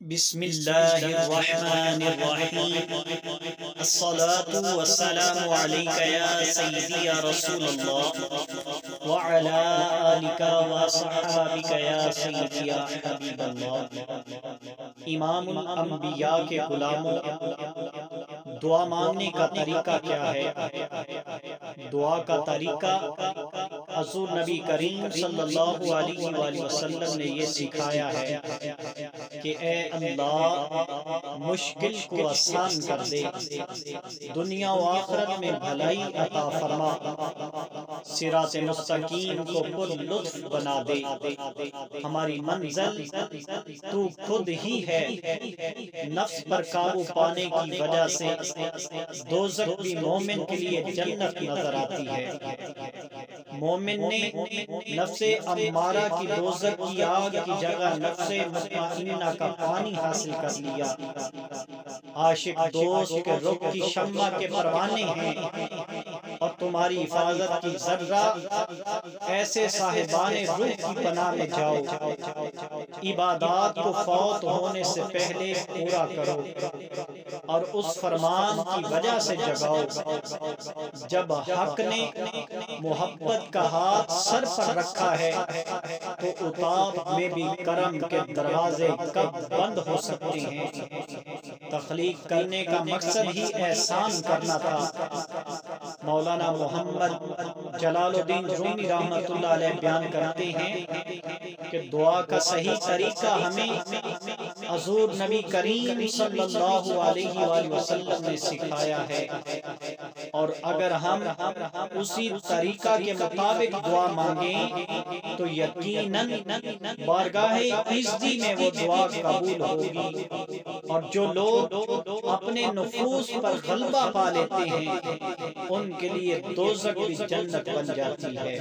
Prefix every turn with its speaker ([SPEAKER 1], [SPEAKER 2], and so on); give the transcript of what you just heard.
[SPEAKER 1] بسم اللہ الرحمن الرحیم الصلاة والسلام علیک یا سیدی یا رسول اللہ وعلی آلک وصحابک یا سیدی یا حبیب اللہ۔ امام الانبیاء کے غلاموں، دعا مانگنے کا طریقہ کیا ہے؟ دعا کا طریقہ حضور نبی کریم صلی اللہ علیہ وآلہ وسلم نے یہ سکھایا ہے کہ اے اللہ مشکل کو آسان کر دے، دنیا و آخرت میں بھلائی عطا فرما، صراط مستقیم کو پر لطف بنا دے، ہماری منزل تو خود ہی ہے۔ نفس پر قابو پانے کی وجہ سے دوزخ بھی مومن کے لیے جنت نظر آتی ہے۔ مومن نے نفس امارہ کی دوزخ کی آگ کی جگہ نفس مطمئنہ کا پانی حاصل کر لیا۔ عاشق دوست کے رخ کی شمع کے پروانے ہیں، اور تمہاری حفاظت کی ذرہ ایسے صاحبان روح کی پناہ میں جاؤ۔ عبادات کو فوت ہونے سے پہلے پورا کرو اور اس فرمان کی وجہ سے جگاؤ۔ جب حق نے محبت کا ہاتھ سر پر رکھا ہے تو عتاب میں بھی کرم کے دروازے کب بند ہو سکتے ہیں؟ تخلیق کرنے کا مقصد ہی احسان کرنا تھا۔ مولانا محمد جلال الدین رومی رحمۃ اللہ علیہ بیان کرتے ہیں کہ دعا کا صحیح طریقہ ہمیں حضور نبی کریم صلی اللہ علیہ وآلہ وسلم نے سکھایا ہے، اور اگر ہم اسی طریقہ کے مطابق دعا مانگیں تو یقیناً بارگاہ عزتی میں وہ دعا قبول ہوگی، اور جو لوگ اپنے نفوس پر غلبہ پا لیتے ہیں ان کے لیے دوزخ بھی جنت بن جاتی ہے۔